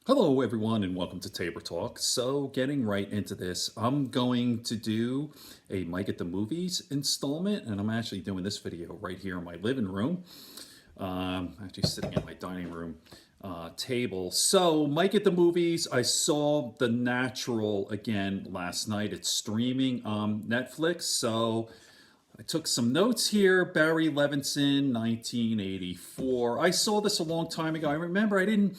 Hello, everyone, and welcome to Tabor Talk. So, getting right into this, I'm going to do a Mike at the Movies installment, and I'm actually doing this video right here in my living room. Actually, sitting at my dining room table. So, Mike at the Movies, I saw The Natural again last night. It's streaming on Netflix. So, I took some notes here. Barry Levinson, 1984. I saw this a long time ago. I remember I didn't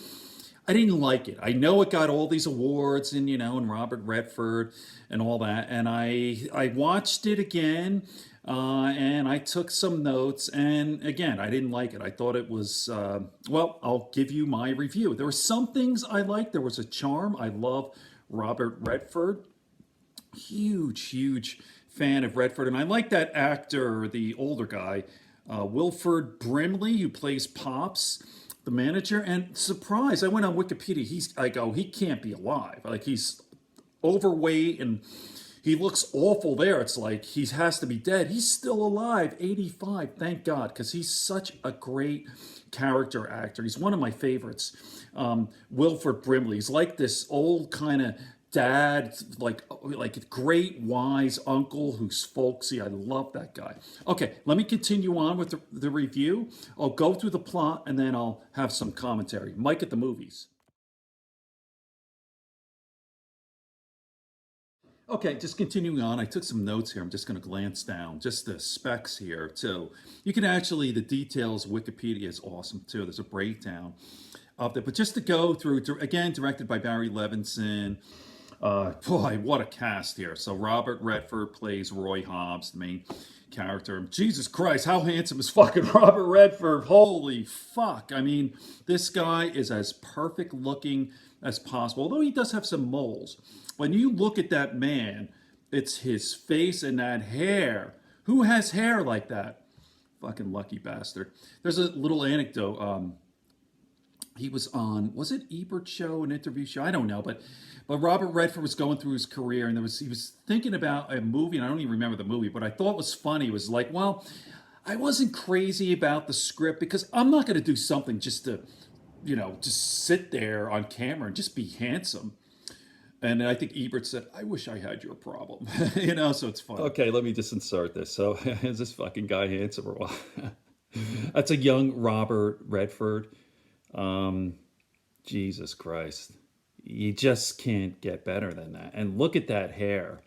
like it. I know it got all these awards and and Robert Redford and all that. And I watched it again and I took some notes. And again, I didn't like it. I thought it was well. I'll give you my review. There were some things I liked. There was a charm. I love Robert Redford. Huge fan of Redford, and I like that actor, the older guy, Wilford Brimley, who plays Pops, the manager. And surprise, I went on Wikipedia. I go, he can't be alive. Like he's overweight and he looks awful there. It's like he has to be dead. He's still alive, 85. Thank God, because he's such a great character actor. He's one of my favorites. Wilford Brimley. He's like this old kind of dad, like a great wise uncle who's folksy. I love that guy. Okay, let me continue on with the review. I'll go through the plot and then I'll have some commentary. Mike at the Movies. Okay, just continuing on, I took some notes here. I'm just going to glance down just the specs here too. You can actually, the details, Wikipedia is awesome too. There's a breakdown of it. But just to go through, again, directed by Barry Levinson. Boy, what a cast here. So Robert Redford plays Roy Hobbs, the main character. Jesus Christ, how handsome is fucking Robert Redford? Holy fuck. I mean, this guy is as perfect looking as possible, although he does have some moles. When you look at that man, it's his face and that hair. Who has hair like that? Fucking lucky bastard. There's a little anecdote. He was on, was it Ebert show, an interview show? I don't know, but Robert Redford was going through his career, and he was thinking about a movie, and I don't even remember the movie, but I thought it was funny. It was like, well, I wasn't crazy about the script because I'm not going to do something just to, just sit there on camera and just be handsome. And I think Ebert said, I wish I had your problem. So it's fun. Okay, let me just insert this. So is this fucking guy handsome or what? That's a young Robert Redford. Um, Jesus Christ. You just can't get better than that. And look at that hair.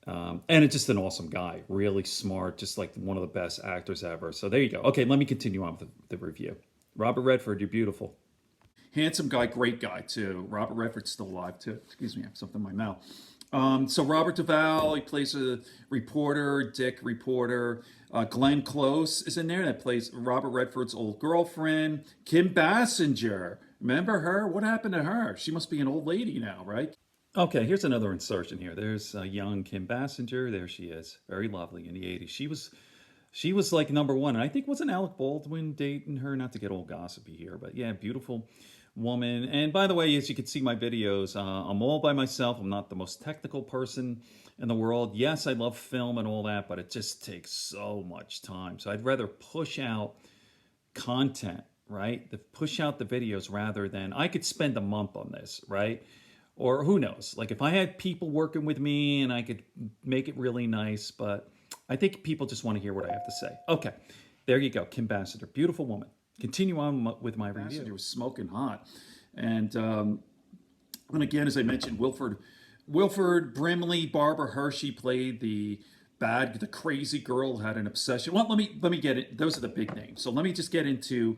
And it's just an awesome guy. Really smart, just like one of the best actors ever. So there you go. Okay, let me continue on with the review. Robert Redford, you're beautiful. Handsome guy, great guy too. Robert Redford's still alive too. Excuse me, I have something in my mouth. So Robert Duvall, he plays a reporter, Dick reporter. Glenn Close is in there that plays Robert Redford's old girlfriend. Kim Basinger, remember her? What happened to her? She must be an old lady now, right? Okay, here's another insertion here. There's young Kim Basinger. There she is, very lovely in the '80s. She was like number one, and I think wasn't Alec Baldwin dating her? Not to get all gossipy here, but yeah, beautiful woman. And by the way, as you can see my videos, I'm all by myself. I'm not the most technical person in the world. Yes, I love film and all that, but it just takes so much time. So I'd rather push out content, right? Push out the videos rather than I could spend a month on this, right? Or who knows? Like if I had people working with me and I could make it really nice, but I think people just want to hear what I have to say. Okay, there you go, Kim Basinger, beautiful woman. Continue on with my review. Basinger was smoking hot, and again, as I mentioned, Wilford Brimley, Barbara Hershey played the crazy girl who had an obsession. Well, let me get it. Those are the big names. So let me just get into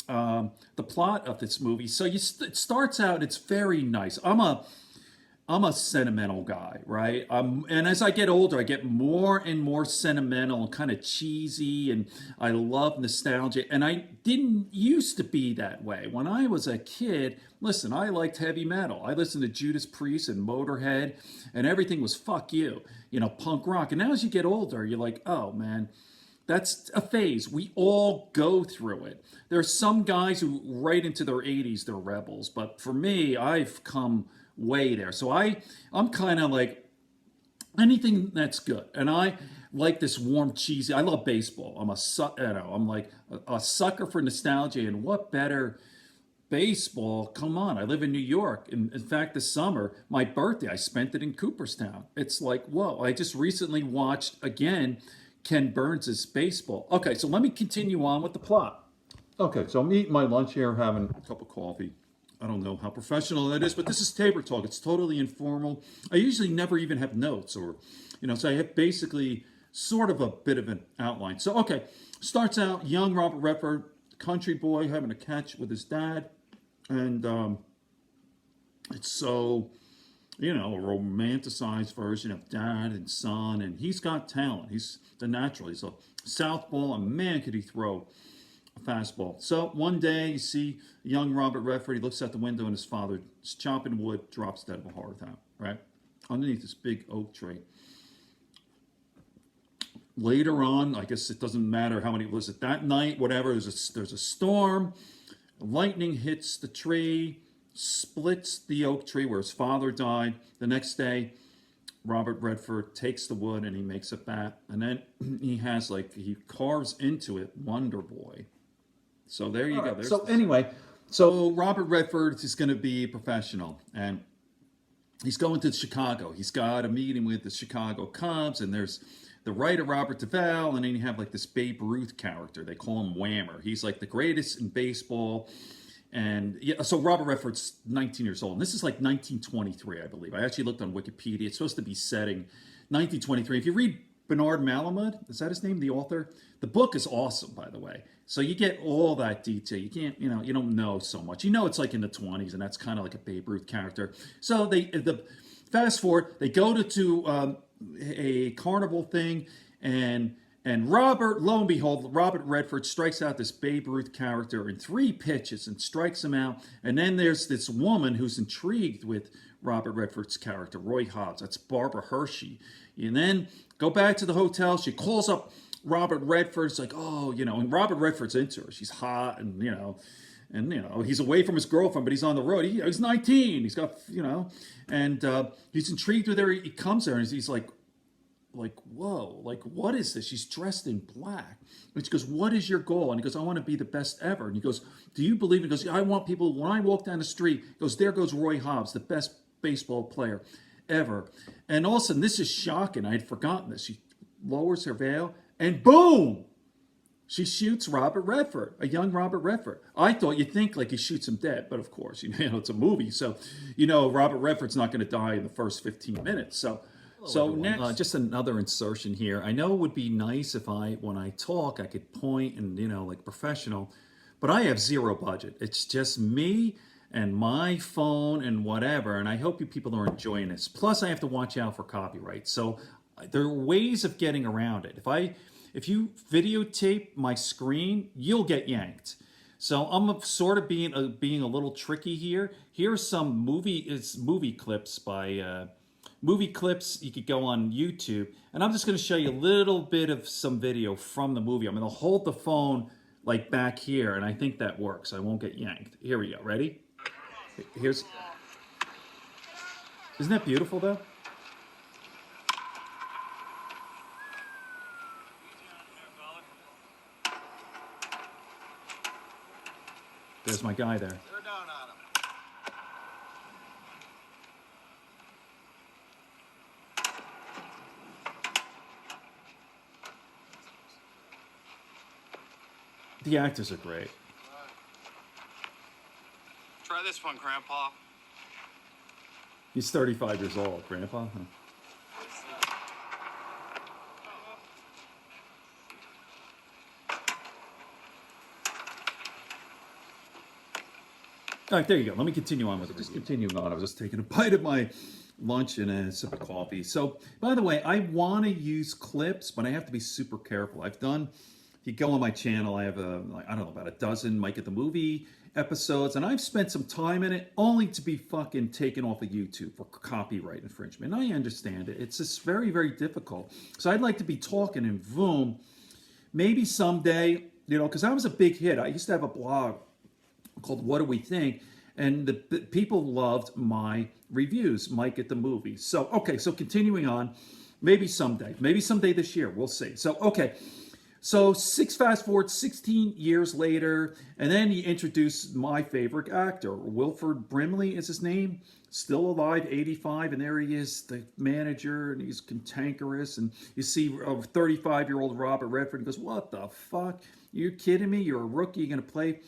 the plot of this movie. So it starts out. It's very nice. I'm a sentimental guy, right? And as I get older, I get more and more sentimental and kind of cheesy, and I love nostalgia. And I didn't used to be that way. When I was a kid, listen, I liked heavy metal. I listened to Judas Priest and Motorhead, and everything was fuck you, punk rock. And now as you get older, you're like, oh man, that's a phase. We all go through it. There are some guys who, right into their 80s, they're rebels. But for me, I've come way there. So I'm kind of like anything that's good, and I like this warm, cheesy. I love baseball. I'm like a sucker for nostalgia, and what better baseball, come on. I live in New York. In fact, this summer, my birthday, I spent it in Cooperstown. It's like, whoa. I just recently watched again Ken Burns' baseball. Okay, so let me continue on with the plot. Okay, so I'm eating my lunch here, having a cup of coffee. I don't know how professional that is, but this is Tabor Talk. It's totally informal. I usually never even have notes or, so I have basically sort of a bit of an outline. So, okay, starts out young Robert Redford, country boy, having a catch with his dad. And it's so, a romanticized version of dad and son. And he's got talent. He's the natural. He's a southpaw, and man, could he throw a fastball. So one day you see young Robert Redford, he looks out the window and his father is chopping wood, drops dead of a heart attack, right? Underneath this big oak tree. Later on, I guess it doesn't matter how many, was it that night, whatever, there's a storm, lightning hits the tree, splits the oak tree where his father died. The next day, Robert Redford takes the wood and he makes a bat, and then he carves into it Wonder Boy. So there you go. So anyway, so Robert Redford is going to be a professional, and he's going to Chicago. He's got a meeting with the Chicago Cubs, and there's the writer Robert Duvall, and then you have like this Babe Ruth character. They call him Whammer. He's like the greatest in baseball. And yeah, so Robert Redford's 19 years old. And this is like 1923, I believe. I actually looked on Wikipedia. It's supposed to be setting 1923. If you read Bernard Malamud, is that his name, the author? The book is awesome, by the way. So you get all that detail. You can't, you don't know so much. It's like in the 20s, and that's kind of like a Babe Ruth character. So fast forward, they go to a carnival thing, and lo and behold, Robert Redford strikes out this Babe Ruth character in 3 pitches and strikes him out. And then there's this woman who's intrigued with Robert Redford's character, Roy Hobbs. That's Barbara Hershey. And then go back to the hotel. She calls up Robert Redford. It's like, and Robert Redford's into her. She's hot, and he's away from his girlfriend, but he's on the road. He's 19. He's got, and he's intrigued with her. He comes there and he's like, whoa, like, what is this? She's dressed in black. And she goes, what is your goal? And he goes, I want to be the best ever. And he goes, do you believe? He goes, I want people, when I walk down the street, he goes, there goes Roy Hobbs, the best baseball player ever. And all of a sudden, this is shocking. I had forgotten this. She lowers her veil, and boom! She shoots Robert Redford, a young Robert Redford. I thought you'd think like he shoots him dead, but of course, it's a movie. So, Robert Redford's not going to die in the first 15 minutes. So next, just another insertion here. I know it would be nice if when I talk, I could point and, like professional, but I have zero budget. It's just me and my phone and whatever, and I hope you people are enjoying this. Plus, I have to watch out for copyright. So there are ways of getting around it. If you videotape my screen, you'll get yanked. So I'm sort of being a little tricky here. Here's some movie clips by movie clips. You could go on YouTube, and I'm just going to show you a little bit of some video from the movie. I'm going to hold the phone like back here, and I think that works. I won't get yanked. Here we go. Ready? Isn't that beautiful though? There's my guy there. They're down on him. The actors are great. Try this one, Grandpa. He's 35 years old, Grandpa. Huh? All right, there you go. Let me continue on with it. Just continuing on. I was just taking a bite of my lunch and a sip of coffee. So, by the way, I want to use clips, but I have to be super careful. If you go on my channel, I have about a dozen Mike at the Movie episodes, and I've spent some time in it only to be fucking taken off of YouTube for copyright infringement. And I understand it. It's just very, very difficult. So I'd like to be talking and boom. Maybe someday, because I was a big hit. I used to have a blog called What Do We Think? And the people loved my reviews, Mike at the Movie. So, okay, so continuing on, maybe someday this year, we'll see. So, okay, So fast forward 16 years later, and then he introduced my favorite actor, Wilford Brimley is his name, still alive, 85, and there he is, the manager, and he's cantankerous, and you see a 35-year-old Robert Redford, and goes, what the fuck? You're kidding me? You're a rookie, you're going to play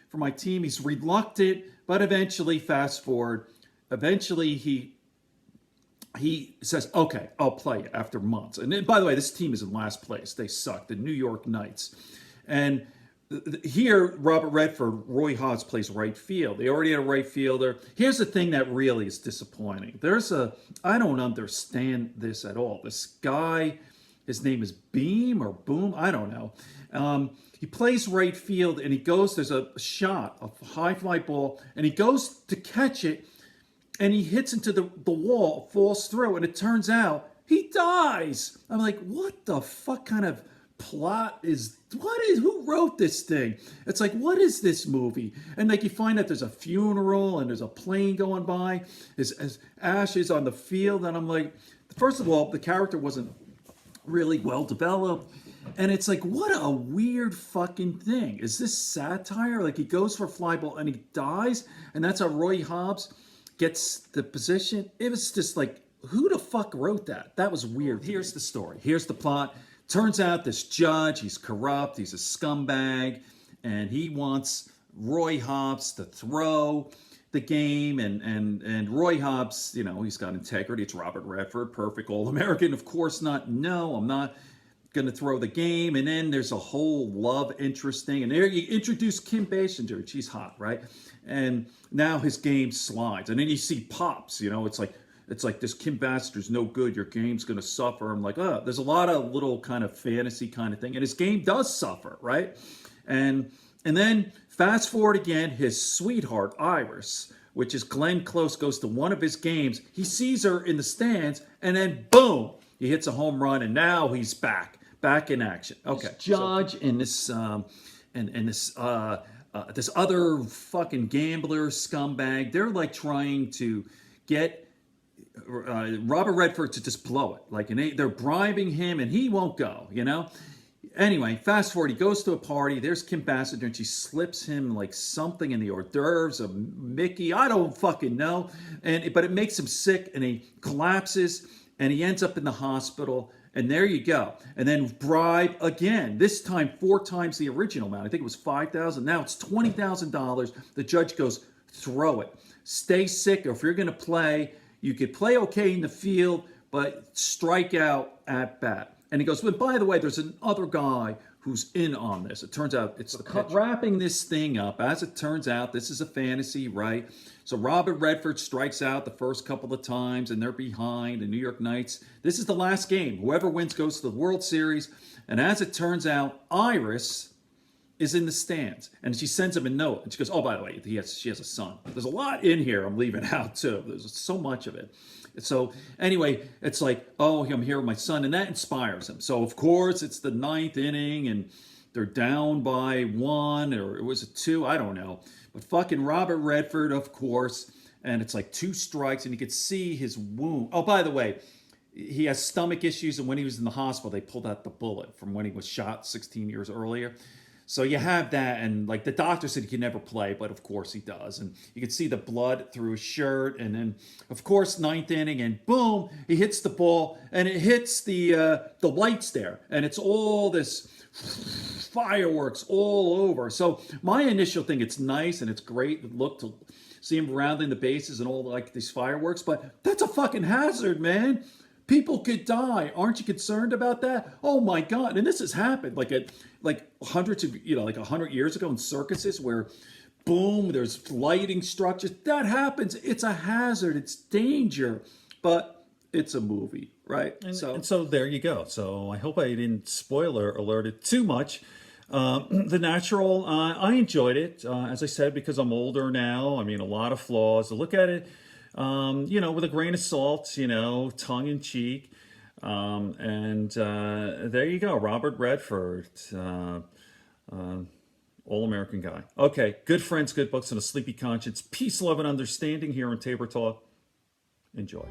for my team? He's reluctant, but eventually, fast forward, eventually he says, okay, I'll play it after months. And then, by the way, this team is in last place. They suck, the New York Knights. And here, Robert Redford, Roy Hobbs plays right field. They already had a right fielder. Here's the thing that really is disappointing. I don't understand this at all. This guy, his name is Beam or Boom, I don't know. He plays right field and there's a shot, a high fly ball, and he goes to catch it, and he hits into the wall, falls through, and it turns out he dies. I'm like, what the fuck kind of plot who wrote this thing? It's like, what is this movie? And like, you find out there's a funeral and there's a plane going by, his ashes on the field, and I'm like, first of all, the character wasn't really well developed. And it's like, what a weird fucking thing. Is this satire? Like, he goes for a fly ball and he dies, and that's how Roy Hobbs gets the position. It was just like, who the fuck wrote that? That was weird. Here's the story. Here's the plot. Turns out this judge, he's corrupt, he's a scumbag, and he wants Roy Hobbs to throw the game, and Roy Hobbs, he's got integrity. It's Robert Redford, perfect All-American. Of course not. No, I'm not going to throw the game. And then there's a whole love interest thing. And there you introduce Kim Basinger. She's hot, right? And now his game slides. And then you see Pops, it's like this Kim Basinger's no good. Your game's going to suffer. I'm like, oh, there's a lot of little kind of fantasy kind of thing. And his game does suffer, right? And then fast forward again, his sweetheart, Iris, which is Glenn Close, goes to one of his games. He sees her in the stands, and then boom, he hits a home run, and now he's back in action. Okay, this judge and this this other fucking gambler scumbag, they're like trying to get Robert Redford to just blow it. Like, and they're bribing him, and he won't go. Anyway, fast forward, he goes to a party. There's Kim Basinger, and she slips him like something in the hors d'oeuvres of Mickey. I don't fucking know. But it makes him sick, and he collapses, and he ends up in the hospital. And there you go. And then bribe again. This time 4 times the original amount. I think it was $5,000. Now it's $20,000. The judge goes, throw it. Stay sick, or if you're going to play, you could play okay in the field, but strike out at bat. And he goes, but by the way, there's another guy who's in on this. It turns out it's wrapping this thing up. As it turns out, this is a fantasy, right? So Robert Redford strikes out the first couple of times, and they're behind the New York Knights. This is the last game. Whoever wins goes to the World Series. And as it turns out, Iris is in the stands, and she sends him a note, and she goes, oh, by the way, she has a son. There's a lot in here I'm leaving out too. There's so much of it. So anyway, it's like, oh, I'm here with my son, and that inspires him. So of course it's the 9th inning, and they're down by 1, or was it 2? I don't know. But fucking Robert Redford, of course, and it's like 2 strikes, and you could see his wound. Oh, by the way, he has stomach issues, and when he was in the hospital, they pulled out the bullet from when he was shot 16 years earlier. So you have that, and like the doctor said he can never play, but of course he does. And you can see the blood through his shirt, and then of course 9th inning, and boom, he hits the ball, and it hits the lights there, and it's all this fireworks all over. So my initial thing, it's nice and it's great look to see him rounding the bases and all like these fireworks, but that's a fucking hazard, man. People could die. Aren't you concerned about that? Oh my God. And this has happened like hundreds of, like 100 years ago in circuses where boom, there's lighting structures. That happens. It's a hazard. It's danger, but it's a movie, right? And so there you go. So I hope I didn't spoiler alert it too much. The Natural, I enjoyed it, as I said, because I'm older now. I mean, a lot of flaws. To look at it, with a grain of salt, tongue in cheek. And there you go, Robert Redford, all-American guy. Okay, good friends, good books, and a sleepy conscience. Peace, love, and understanding here on Tabor Talk. Enjoy.